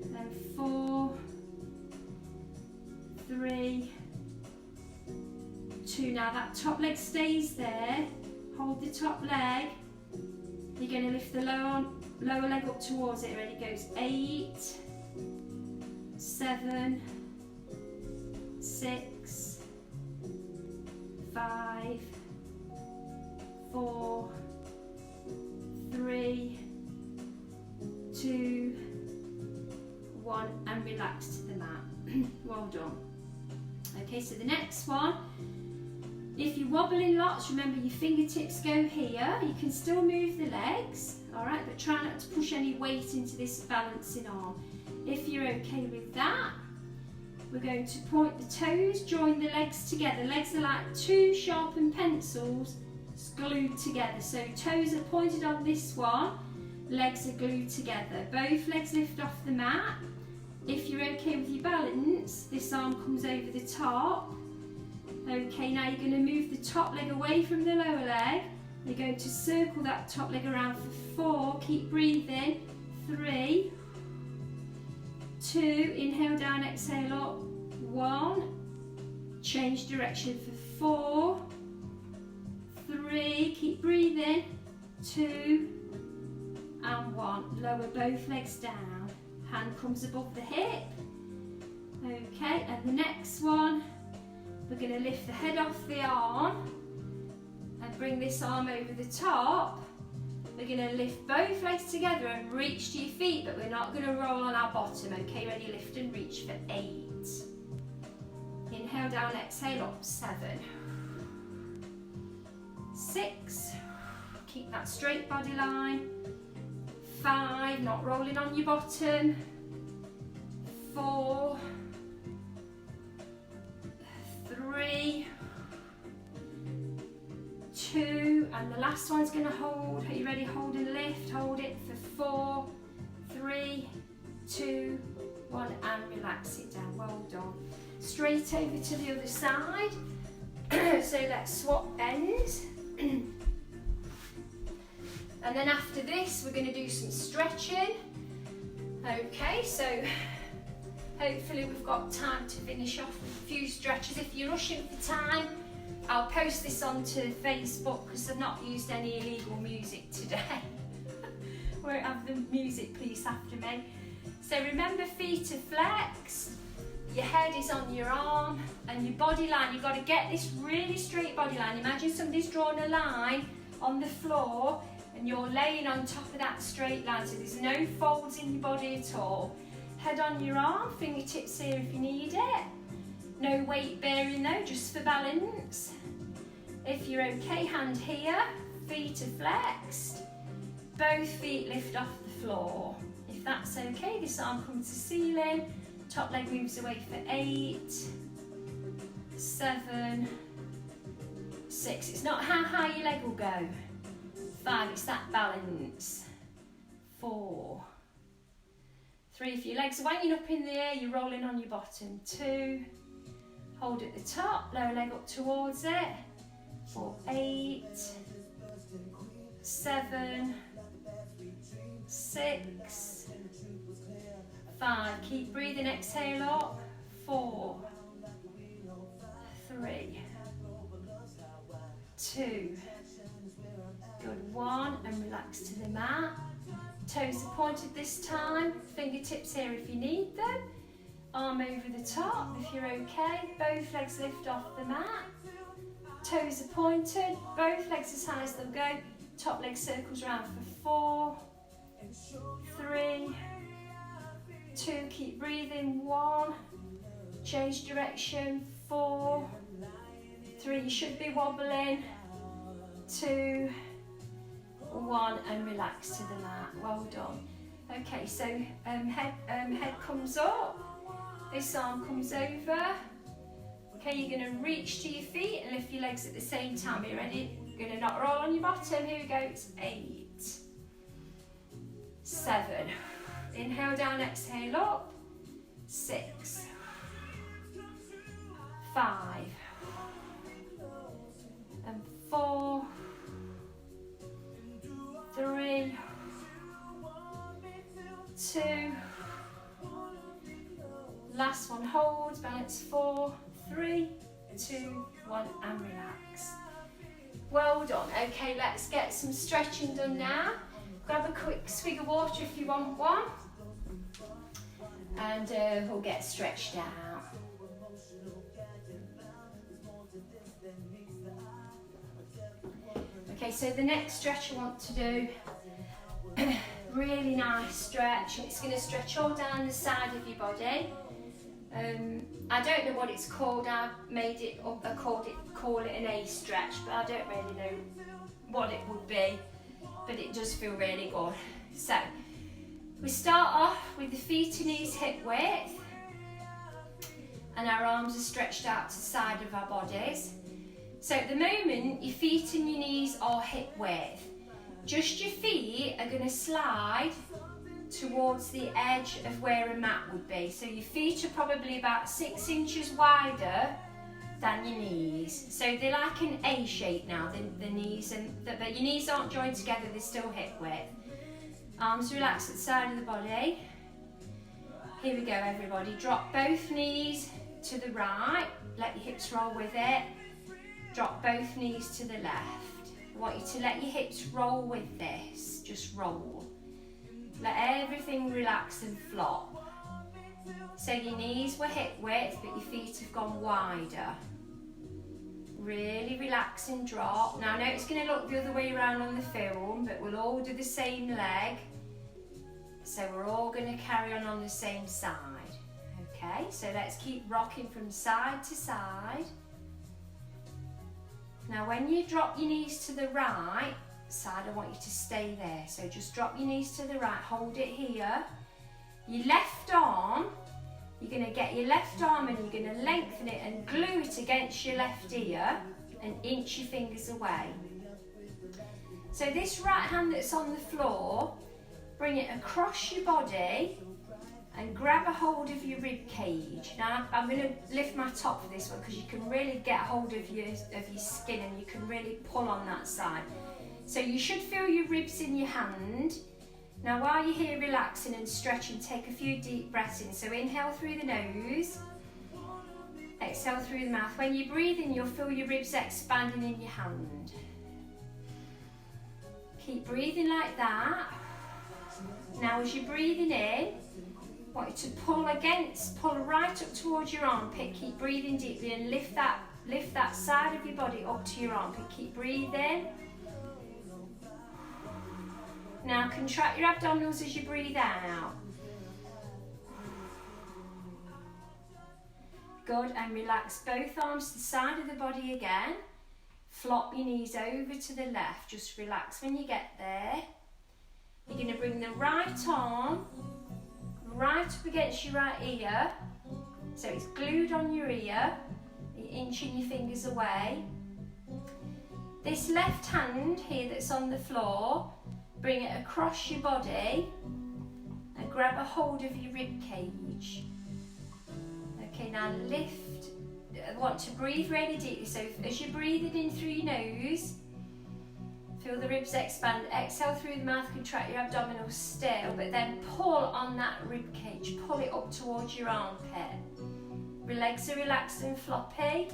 Then 4, 3, 2. Now that top leg stays there. Hold the top leg. You're going to lift the lower leg up towards it. Ready? Goes 8, 7, 6, 5, 4, 3, 2, 1, and relax to the mat. Well done. Okay, so the next one, if you're wobbling lots, remember your fingertips go here. You can still move the legs, all right, but try not to push any weight into this balancing arm. If you're okay with that, we're going to point the toes, join the legs together. Legs are like two sharpened pencils glued together. So toes are pointed on this one, legs are glued together. Both legs lift off the mat. If you're okay with your balance, this arm comes over the top. Okay, now you're going to move the top leg away from the lower leg. You're going to circle that top leg around for 4. Keep breathing. 3, 2, inhale down, exhale up. 1, change direction for 4, 3, keep breathing. 2, and 1. Lower both legs down. Hand comes above the hip. Okay, and the next one, we're going to lift the head off the arm and bring this arm over the top. We're going to lift both legs together and reach to your feet, but we're not going to roll on our bottom. Okay, ready? Lift and reach for 8. Inhale down, exhale up. 7, 6, keep that straight body line. 5, not rolling on your bottom. 4, 3, 2, and the last one's going to hold. Are you ready? Hold and lift. Hold it for 4, 3, 2, 1, and relax it down. Well done. Straight over to the other side. So let's swap ends. And then after this, we're going to do some stretching. Okay, so hopefully we've got time to finish off with a few stretches. If you're rushing for time, I'll post this onto Facebook because I've not used any illegal music today. Won't have the music police after me. So remember, feet are flexed, your head is on your arm, and your body line, you've got to get this really straight body line. Imagine somebody's drawn a line on the floor and you're laying on top of that straight line, so there's no folds in your body at all. Head on your arm, fingertips here if you need it. No weight bearing though, just for balance. If you're okay, hand here, feet are flexed, both feet lift off the floor. If that's okay, this arm comes to ceiling, top leg moves away for 8, 7, 6. It's not how high your leg will go. 5, it's that balance. 4, 3, if your legs are wanging up in the air, you're rolling on your bottom. 2, hold at the top, lower leg up towards it. 4, 8, 7, 6, 5, keep breathing, exhale up. 4, 3, 2, good, 1, and relax to the mat. Toes are pointed this time, fingertips here if you need them. Arm over the top if you're okay. Both legs lift off the mat. Toes are pointed, both legs as high as they'll go. Top leg circles around for 4, 3, 2, keep breathing. 1, change direction. 4, 3, you should be wobbling. 2, 1, and relax to the mat. Well done. Okay, so head comes up, this arm comes over. Okay, you're going to reach to your feet and lift your legs at the same time. Are you ready? You're going to not roll on your bottom. Here we go. It's 8, 7. Inhale down, exhale up. 6, 5, and 4, 3, 2, Last one, hold, balance 4, 3, 2, 1, and relax. Well done. Okay, let's get some stretching done now. Grab a quick swig of water if you want one. And we'll get stretched out. Okay, so the next stretch I want to do, really nice stretch, and it's going to stretch all down the side of your body. I don't know what it's called. I made it up. I call it an A stretch, but I don't really know what it would be. But it does feel really good. So we start off with the feet and knees hip width, and our arms are stretched out to the side of our bodies. So at the moment, your feet and your knees are hip width. Just your feet are going to slide towards the edge of where a mat would be. So your feet are probably about 6 inches wider than your knees. So they're like an A shape now, the knees, but your knees aren't joined together, they're still hip width. Arms relax at the side of the body. Here we go, everybody. Drop both knees to the right, let your hips roll with it. Drop both knees to the left. I want you to let your hips roll with this, just roll. Let everything relax and flop. So your knees were hip width, but your feet have gone wider. Really relax and drop. Now I know it's going to look the other way around on the film, but we'll all do the same leg. So we're all going to carry on the same side. Okay, so let's keep rocking from side to side. Now when you drop your knees to the right side, I want you to stay there. So just drop your knees to the right, hold it here. Your left arm, you're going to get your left arm and you're going to lengthen it and glue it against your left ear and inch your fingers away. So this right hand that's on the floor, bring it across your body and grab a hold of your rib cage. Now I'm going to lift my top for this one because you can really get hold of your skin and you can really pull on that side. So you should feel your ribs in your hand. Now while you're here relaxing and stretching, take a few deep breaths in. So inhale through the nose, exhale through the mouth. When you breathe in, you'll feel your ribs expanding in your hand. Keep breathing like that. Now as you're breathing in, I want you to pull right up towards your armpit. Keep breathing deeply and lift that side of your body up to your armpit. Keep breathing. Now contract your abdominals as you breathe out. Good, and relax both arms to the side of the body again. Flop your knees over to the left. Just relax when you get there. You're going to bring the right arm right up against your right ear, so it's glued on your ear. You're inching your fingers away. This left hand here that's on the floor, bring it across your body and grab a hold of your rib cage. Okay, now lift. I want to breathe really deeply, so as you're breathing in through your nose, feel the ribs expand. Exhale through the mouth, contract your abdominals still, but then pull on that rib cage. Pull it up towards your armpit. Legs are relaxed and floppy.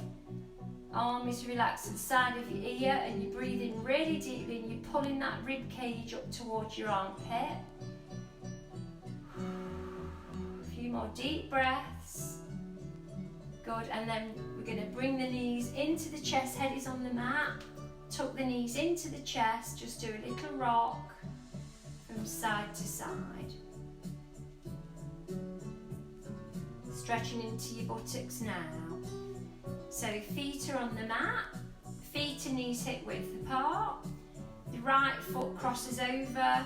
Arm is relaxed to the side of your ear, and you're breathing really deeply and you're pulling that rib cage up towards your armpit. A few more deep breaths. Good, and then we're going to bring the knees into the chest, head is on the mat. Tuck the knees into the chest, just do a little rock from side to side. Stretching into your buttocks now. So feet are on the mat, feet and knees hip width apart. The right foot crosses over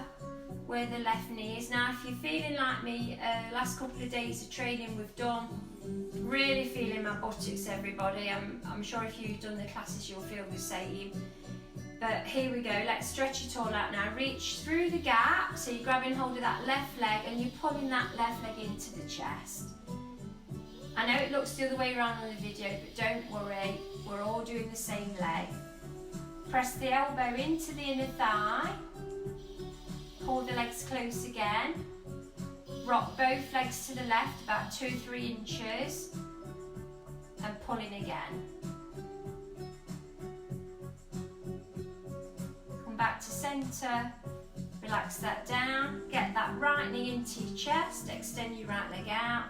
where the left knee is. Now if you're feeling like me, last couple of days of training we've done, really feeling my buttocks, everybody. I'm sure if you've done the classes you'll feel the same. But here we go, let's stretch it all out now. Reach through the gap, so you're grabbing hold of that left leg and you're pulling that left leg into the chest. I know it looks the other way around on the video, but don't worry, we're all doing the same leg. Press the elbow into the inner thigh, pull the legs close again. rock both legs to the left about 2 or 3 inches and pulling again. Come back to centre, relax that down, get that right knee into your chest, extend your right leg out,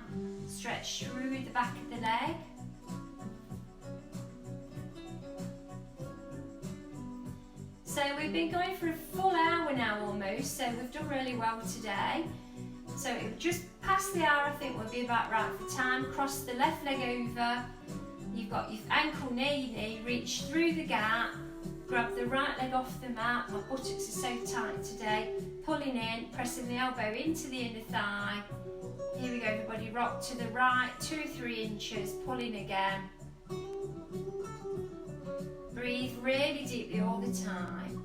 stretch through the back of the leg. So we've been going for a full hour now almost, so we've done really well today. So it would just past the hour, I think we'll be about right for time. Cross the left leg over, you've got your ankle near your knee, reach through the gap, grab the right leg off the mat. My buttocks are so tight today. Pulling in, pressing the elbow into the inner thigh. Here we go everybody, rock to the right, 2 or 3 inches, pulling again. Breathe really deeply all the time.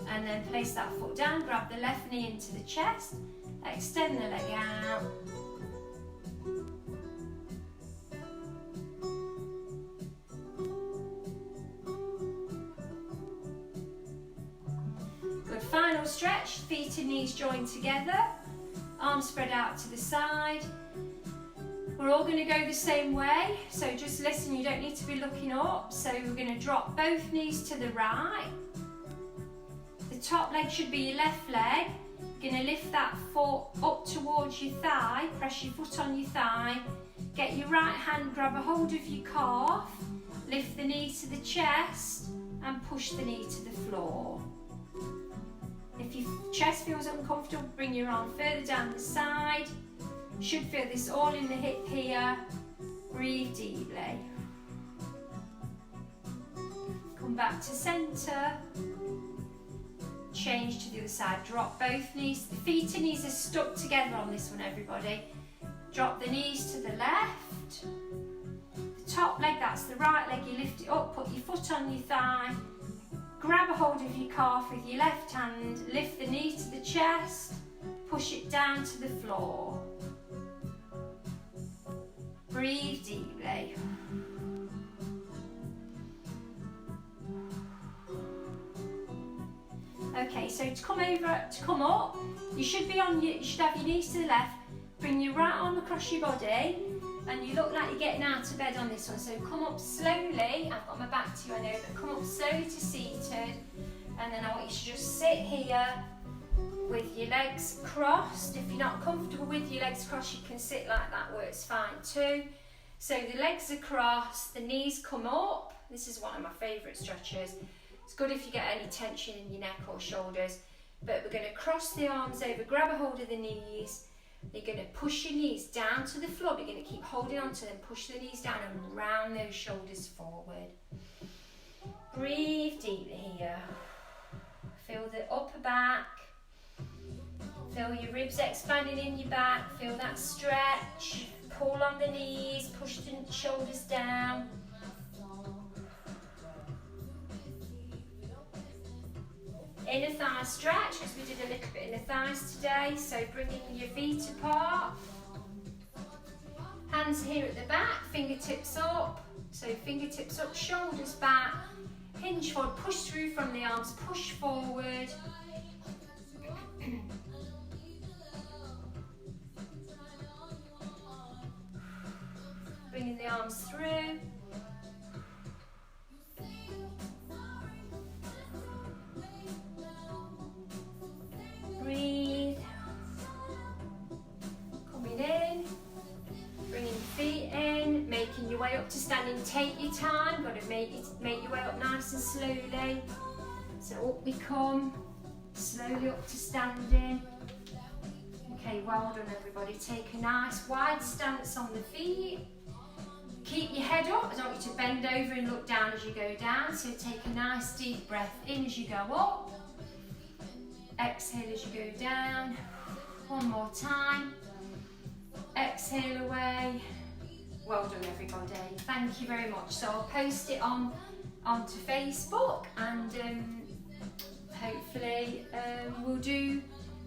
And then place that foot down, grab the left knee into the chest, extend the leg out. Good, final stretch, feet and knees joined together, arms spread out to the side. We're all going to go the same way, so just listen, you don't need to be looking up. So we're going to drop both knees to the right. The top leg should be your left leg. You're going to lift that foot up towards your thigh, press your foot on your thigh. Get your right hand, grab a hold of your calf, lift the knee to the chest and push the knee to the floor. If your chest feels uncomfortable, bring your arm further down the side. Should feel this all in the hip here. Breathe deeply. Come back to centre. Change to the other side. Drop both knees. The feet and knees are stuck together on this one, everybody. Drop the knees to the left. The top leg, that's the right leg, you lift it up, put your foot on your thigh. Grab a hold of your calf with your left hand. Lift the knee to the chest. Push it down to the floor. Breathe deeply. Okay, so to come up, you should have your knees to the left. Bring your right arm across your body, and you look like you're getting out of bed on this one. So come up slowly. I've got my back to you, I know, but come up slowly to seated, and then I want you to just sit here with your legs crossed. If you're not comfortable with your legs crossed, you can sit like that, works fine too. So the legs are crossed, the knees come up. This is one of my favourite stretches. It's good if you get any tension in your neck or shoulders. But we're going to cross the arms over, grab a hold of the knees. You're going to push your knees down to the floor. You're going to keep holding on to them, push the knees down and round those shoulders forward. Breathe deeply here. Feel the upper back. Feel your ribs expanding in your back. Feel that stretch. Pull on the knees, push the shoulders down. Inner thigh stretch, because we did a little bit in the thighs today. So bringing your feet apart. Hands here at the back, fingertips up. So fingertips up, shoulders back. Hinge forward, push through from the arms, push forward. Bringing the arms through. Breathe. Coming in. Bringing your feet in. Making your way up to standing. Take your time. Got to make your way up nice and slowly. So up we come. Slowly up to standing. Okay, well done everybody. Take a nice wide stance on the feet. Keep your head up. I don't want you to bend over and look down as you go down. So take a nice deep breath in as you go up. Exhale as you go down. One more time. Exhale away. Well done everybody. Thank you very much. So I'll post it onto Facebook, and hopefully we'll do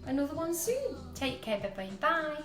another one soon. Take care, bye bye. Bye.